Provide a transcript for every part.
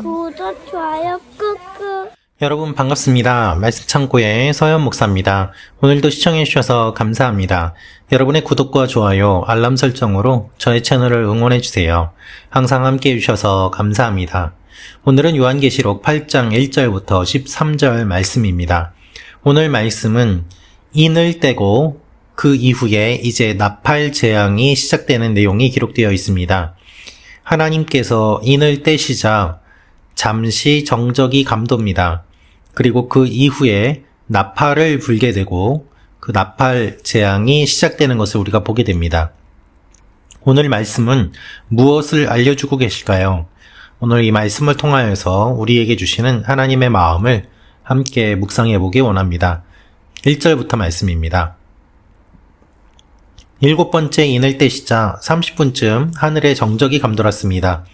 구독, 좋아요 꾹꾹. 여러분 반갑습니다. 말씀창고의 서현 목사입니다. 오늘도 시청해주셔서 감사합니다. 여러분의 구독과 좋아요, 알람 설정으로 저의 채널을 응원해주세요. 항상 함께 해주셔서 감사합니다. 오늘은 요한계시록 8장 1절부터 13절 말씀입니다. 오늘 말씀은 인을 떼고 그 이후에 이제 나팔 재앙이 시작되는 내용이 기록되어 있습니다. 하나님께서 인을 떼시자 잠시 정적이 감돕니다. 그리고 그 이후에 나팔을 불게 되고 그 나팔 재앙이 시작되는 것을 우리가 보게 됩니다. 오늘 말씀은 무엇을 알려주고 계실까요? 오늘 이 말씀을 통하여서 우리에게 주시는 하나님의 마음을 함께 묵상해 보기 원합니다. 1절부터 말씀입니다. 일곱 번째 인을 떼시자 30분쯤 하늘에 정적이 감돌았습니다.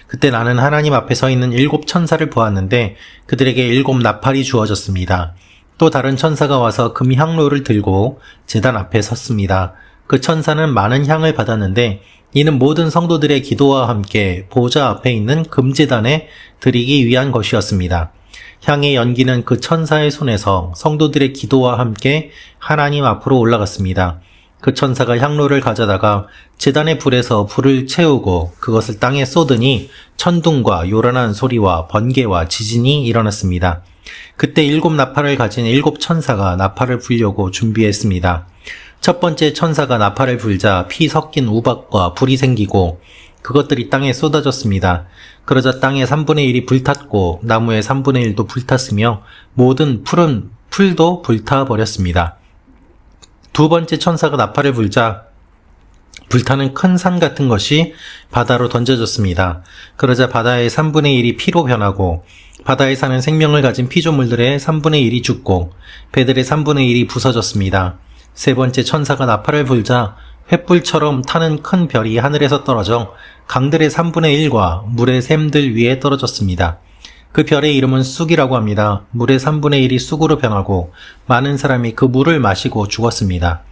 그때 나는 하나님 앞에 서 있는 일곱 천사를 보았는데 그들에게 일곱 나팔이 주어졌습니다. 또 다른 천사가 와서 금향로를 들고 제단 앞에 섰습니다. 그 천사는 많은 향을 받았는데 이는 모든 성도들의 기도와 함께 보좌 앞에 있는 금제단에 드리기 위한 것이었습니다. 향의 연기는 그 천사의 손에서 성도들의 기도와 함께 하나님 앞으로 올라갔습니다. 그 천사가 향로를 가져다가 제단의 불에서 불을 채우고 그것을 땅에 쏟으니 천둥과 요란한 소리와 번개와 지진이 일어났습니다. 그때 일곱 나팔을 가진 일곱 천사가 나팔을 불려고 준비했습니다. 첫 번째 천사가 나팔을 불자 피 섞인 우박과 불이 생기고 그것들이 땅에 쏟아졌습니다. 그러자 땅의 3분의 1이 불탔고 나무의 3분의 1도 불탔으며 모든 풀도 불타버렸습니다. 두 번째 천사가 나팔을 불자 불타는 큰 산 같은 것이 바다로 던져졌습니다. 그러자 바다의 3분의 1이 피로 변하고 바다에 사는 생명을 가진 피조물들의 3분의 1이 죽고 배들의 3분의 1이 부서졌습니다. 세 번째 천사가 나팔을 불자 횃불처럼 타는 큰 별이 하늘에서 떨어져 강들의 3분의 1과 물의 샘들 위에 떨어졌습니다. 그 별의 이름은 쑥이라고 합니다. 물의 3분의 1이 쑥으로 변하고 많은 사람이 그 물을 마시고 죽었습니다.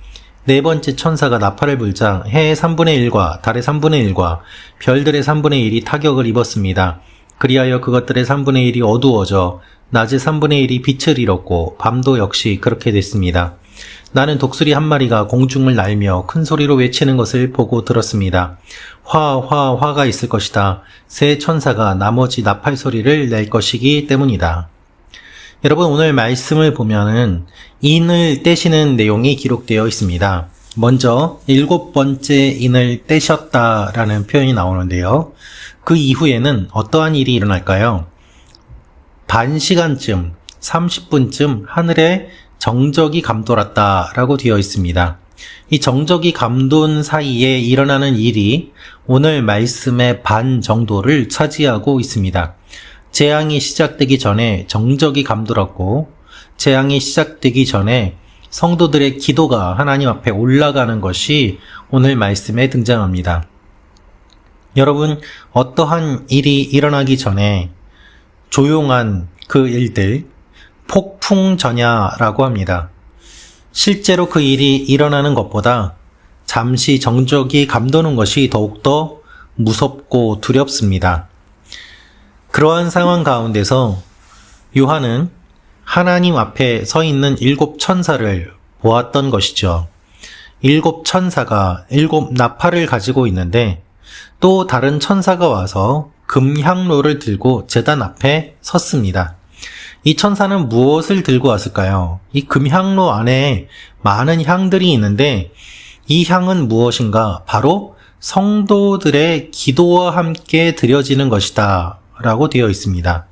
네 번째 천사가 나팔을 불자 해의 3분의 1과 달의 3분의 1과 별들의 3분의 1이 타격을 입었습니다. 그리하여 그것들의 3분의 1이 어두워져 낮의 3분의 1이 빛을 잃었고 밤도 역시 그렇게 됐습니다. 나는 독수리 한 마리가 공중을 날며 큰 소리로 외치는 것을 보고 들었습니다. 화가 있을 것이다. 새 천사가 나머지 나팔 소리를 낼 것이기 때문이다. 여러분 오늘 말씀을 보면은 인을 떼시는 내용이 기록되어 있습니다. 먼저 일곱 번째 인을 떼셨다라는 표현이 나오는데요. 그 이후에는 어떠한 일이 일어날까요? 반 시간쯤, 30분쯤 하늘에 정적이 감돌았다라고 되어 있습니다. 이 정적이 감돈 사이에 일어나는 일이 오늘 말씀의 반 정도를 차지하고 있습니다. 재앙이 시작되기 전에 정적이 감돌았고 재앙이 시작되기 전에 성도들의 기도가 하나님 앞에 올라가는 것이 오늘 말씀에 등장합니다. 여러분 어떠한 일이 일어나기 전에 조용한 그 일들 폭풍전야라고 합니다. 실제로 그 일이 일어나는 것보다 잠시 정적이 감도는 것이 더욱더 무섭고 두렵습니다. 그러한 상황 가운데서 요한은 하나님 앞에 서 있는 일곱 천사를 보았던 것이죠. 일곱 천사가 일곱 나팔을 가지고 있는데 또 다른 천사가 와서 금향로를 들고 제단 앞에 섰습니다. 이 천사는 무엇을 들고 왔을까요? 이 금향로 안에 많은 향들이 있는데 이 향은 무엇인가? 바로 성도들의 기도와 함께 드려지는 것이다 라고 되어 있습니다.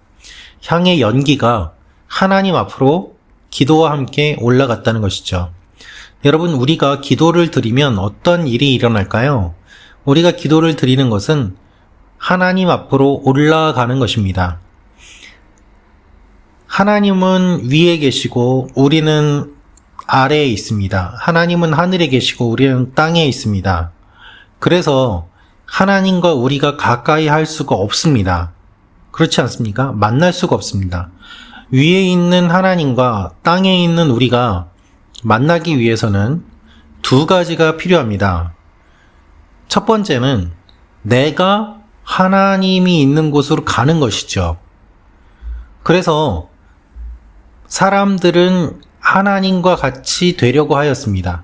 향의 연기가 하나님 앞으로 기도와 함께 올라갔다는 것이죠. 여러분 우리가 기도를 드리면 어떤 일이 일어날까요? 우리가 기도를 드리는 것은 하나님 앞으로 올라가는 것입니다. 하나님은 위에 계시고 우리는 아래에 있습니다. 하나님은 하늘에 계시고 우리는 땅에 있습니다. 그래서 하나님과 우리가 가까이 할 수가 없습니다. 그렇지 않습니까? 만날 수가 없습니다. 위에 있는 하나님과 땅에 있는 우리가 만나기 위해서는 두 가지가 필요합니다. 첫 번째는 내가 하나님이 있는 곳으로 가는 것이죠. 그래서 사람들은 하나님과 같이 되려고 하였습니다.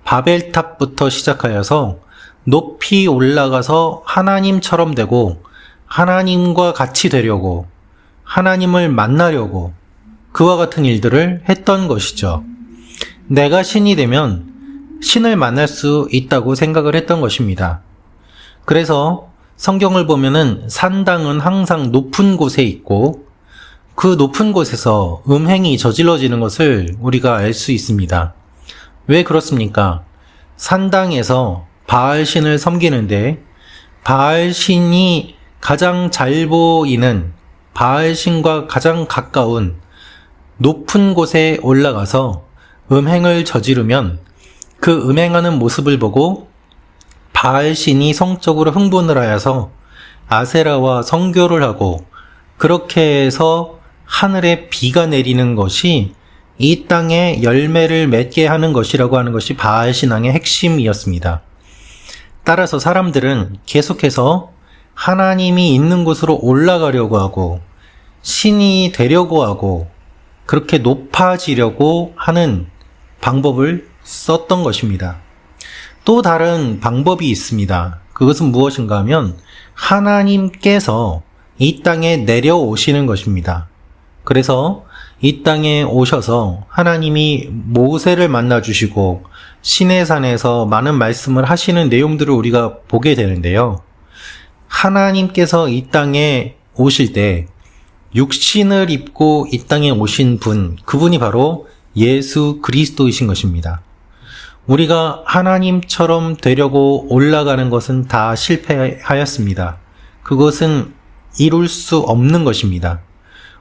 바벨탑부터 시작하여서 높이 올라가서 하나님처럼 되고 하나님과 같이 되려고 하나님을 만나려고 그와 같은 일들을 했던 것이죠. 내가 신이 되면 신을 만날 수 있다고 생각을 했던 것입니다. 그래서 성경을 보면은 산당은 항상 높은 곳에 있고 그 높은 곳에서 음행이 저질러지는 것을 우리가 알 수 있습니다. 왜 그렇습니까? 산당에서 바알신을 섬기는데 바알신이 가장 잘 보이는 바알신과 가장 가까운 높은 곳에 올라가서 음행을 저지르면 그 음행하는 모습을 보고 바알신이 성적으로 흥분을 하여서 아세라와 성교를 하고 그렇게 해서 하늘에 비가 내리는 것이 이 땅에 열매를 맺게 하는 것이라고 하는 것이 바알신앙의 핵심이었습니다. 따라서 사람들은 계속해서 하나님이 있는 곳으로 올라가려고 하고 신이 되려고 하고 그렇게 높아지려고 하는 방법을 썼던 것입니다. 또 다른 방법이 있습니다. 그것은 무엇인가 하면 하나님께서 이 땅에 내려오시는 것입니다. 그래서 이 땅에 오셔서 하나님이 모세를 만나주시고 시내산에서 많은 말씀을 하시는 내용들을 우리가 보게 되는데요. 하나님께서 이 땅에 오실 때 육신을 입고 이 땅에 오신 분, 그분이 바로 예수 그리스도이신 것입니다. 우리가 하나님처럼 되려고 올라가는 것은 다 실패하였습니다. 그것은 이룰 수 없는 것입니다.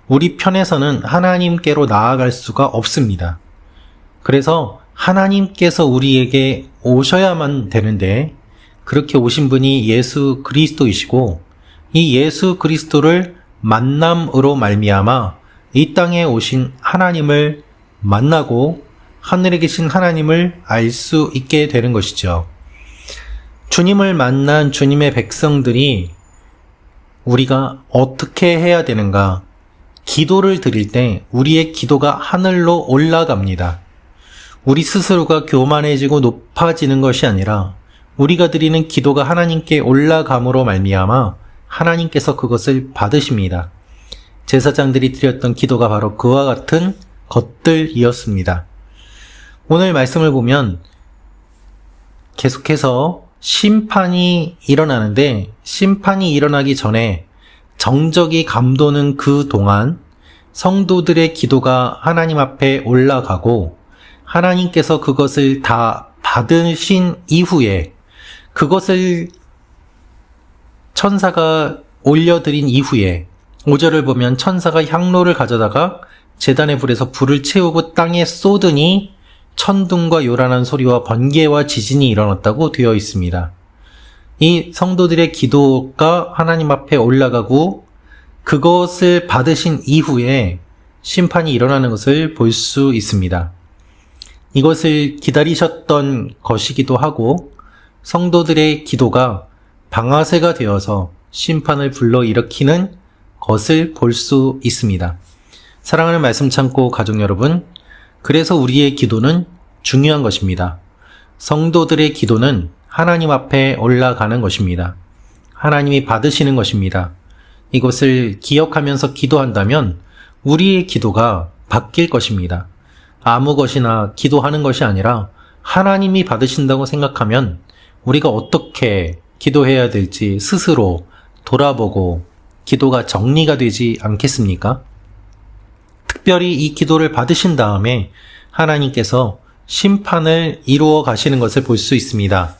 우리 편에서는 하나님께로 나아갈 수가 없습니다. 그래서 하나님께서 우리에게 오셔야만 되는데 그렇게 오신 분이 예수 그리스도이시고 이 예수 그리스도를 만남으로 말미암아 이 땅에 오신 하나님을 만나고 하늘에 계신 하나님을 알 수 있게 되는 것이죠. 주님을 만난 주님의 백성들이 우리가 어떻게 해야 되는가? 기도를 드릴 때 우리의 기도가 하늘로 올라갑니다. 우리 스스로가 교만해지고 높아지는 것이 아니라 우리가 드리는 기도가 하나님께 올라감으로 말미암아 하나님께서 그것을 받으십니다. 제사장들이 드렸던 기도가 바로 그와 같은 것들이었습니다. 오늘 말씀을 보면 계속해서 심판이 일어나는데 심판이 일어나기 전에 정적이 감도는 그 동안 성도들의 기도가 하나님 앞에 올라가고 하나님께서 그것을 다 받으신 이후에 그것을 천사가 올려드린 이후에 5절을 보면 천사가 향로를 가져다가 제단의 불에서 불을 채우고 땅에 쏟으니 천둥과 요란한 소리와 번개와 지진이 일어났다고 되어 있습니다. 이 성도들의 기도가 하나님 앞에 올라가고 그것을 받으신 이후에 심판이 일어나는 것을 볼 수 있습니다. 이것을 기다리셨던 것이기도 하고 성도들의 기도가 방아쇠가 되어서 심판을 불러일으키는 것을 볼 수 있습니다. 사랑하는 말씀 참고 가족 여러분, 그래서 우리의 기도는 중요한 것입니다. 성도들의 기도는 하나님 앞에 올라가는 것입니다. 하나님이 받으시는 것입니다. 이것을 기억하면서 기도한다면 우리의 기도가 바뀔 것입니다. 아무 것이나 기도하는 것이 아니라 하나님이 받으신다고 생각하면 우리가 어떻게 기도해야 될지 스스로 돌아보고 기도가 정리가 되지 않겠습니까? 특별히 이 기도를 받으신 다음에 하나님께서 심판을 이루어 가시는 것을 볼 수 있습니다.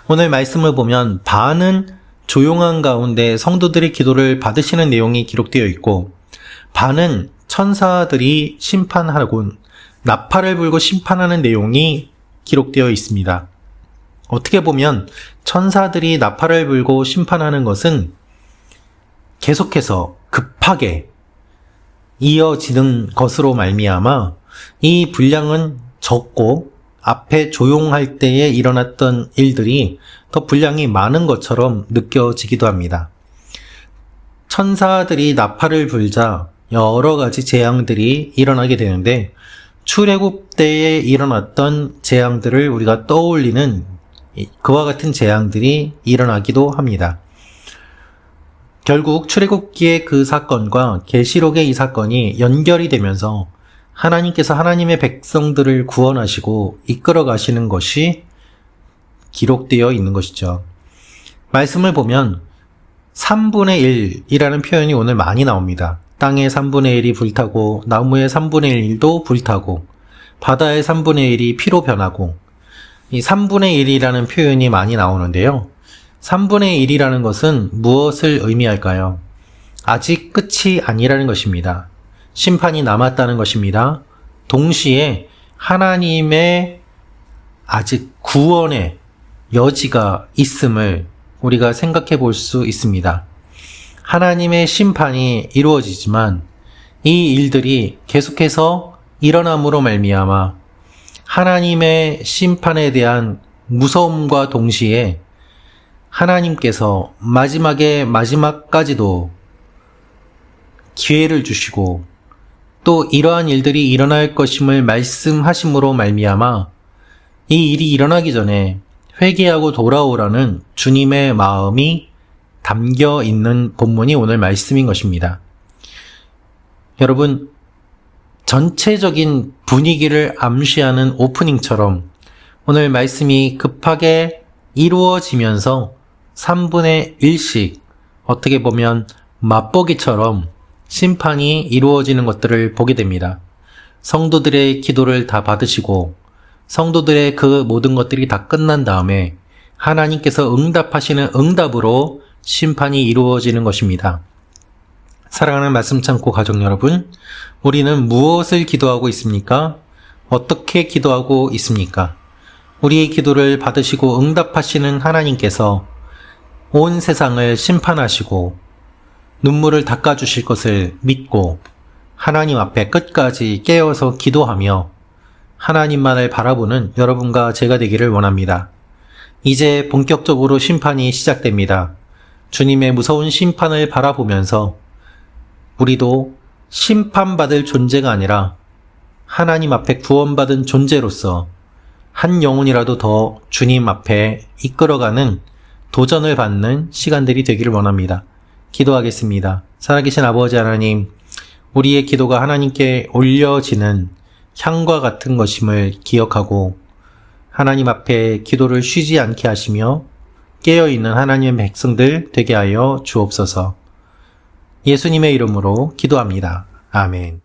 오늘 말씀을 보면 반은 조용한 가운데 성도들의 기도를 받으시는 내용이 기록되어 있고 반은 천사들이 심판하고 나팔을 불고 심판하는 내용이 기록되어 있습니다. 어떻게 보면 천사들이 나팔을 불고 심판하는 것은 계속해서 급하게 이어지는 것으로 말미암아 이 분량은 적고 앞에 조용할 때에 일어났던 일들이 더 분량이 많은 것처럼 느껴지기도 합니다. 천사들이 나팔을 불자 여러 가지 재앙들이 일어나게 되는데 출애굽 때에 일어났던 재앙들을 우리가 떠올리는 그와 같은 재앙들이 일어나기도 합니다. 결국 출애굽기의 그 사건과 계시록의 이 사건이 연결이 되면서 하나님께서 하나님의 백성들을 구원하시고 이끌어 가시는 것이 기록되어 있는 것이죠. 말씀을 보면 3분의 1이라는 표현이 오늘 많이 나옵니다. 땅의 3분의 1이 불타고 나무의 3분의 1도 불타고 바다의 3분의 1이 피로 변하고 이 3분의 1이라는 표현이 많이 나오는데요. 3분의 1이라는 것은 무엇을 의미할까요? 아직 끝이 아니라는 것입니다. 심판이 남았다는 것입니다. 동시에 하나님의 아직 구원의 여지가 있음을 우리가 생각해 볼 수 있습니다. 하나님의 심판이 이루어지지만 이 일들이 계속해서 일어남으로 말미암아 하나님의 심판에 대한 무서움과 동시에 하나님께서 마지막까지도 기회를 주시고 또 이러한 일들이 일어날 것임을 말씀하심으로 말미암아 이 일이 일어나기 전에 회개하고 돌아오라는 주님의 마음이 담겨 있는 본문이 오늘 말씀인 것입니다. 여러분, 전체적인 분위기를 암시하는 오프닝처럼 오늘 말씀이 급하게 이루어지면서 3분의 1씩 어떻게 보면 맛보기처럼 심판이 이루어지는 것들을 보게 됩니다. 성도들의 기도를 다 받으시고 성도들의 그 모든 것들이 다 끝난 다음에 하나님께서 응답하시는 응답으로 심판이 이루어지는 것입니다. 사랑하는 말씀 창고 가족 여러분, 우리는 무엇을 기도하고 있습니까? 어떻게 기도하고 있습니까? 우리의 기도를 받으시고 응답하시는 하나님께서 온 세상을 심판하시고 눈물을 닦아주실 것을 믿고 하나님 앞에 끝까지 깨어서 기도하며 하나님만을 바라보는 여러분과 제가 되기를 원합니다. 이제 본격적으로 심판이 시작됩니다. 주님의 무서운 심판을 바라보면서 우리도 심판받을 존재가 아니라 하나님 앞에 구원받은 존재로서 한 영혼이라도 더 주님 앞에 이끌어가는 도전을 받는 시간들이 되기를 원합니다. 기도하겠습니다. 살아계신 아버지 하나님, 우리의 기도가 하나님께 올려지는 향과 같은 것임을 기억하고 하나님 앞에 기도를 쉬지 않게 하시며 깨어있는 하나님의 백성들 되게 하여 주옵소서. 예수님의 이름으로 기도합니다. 아멘.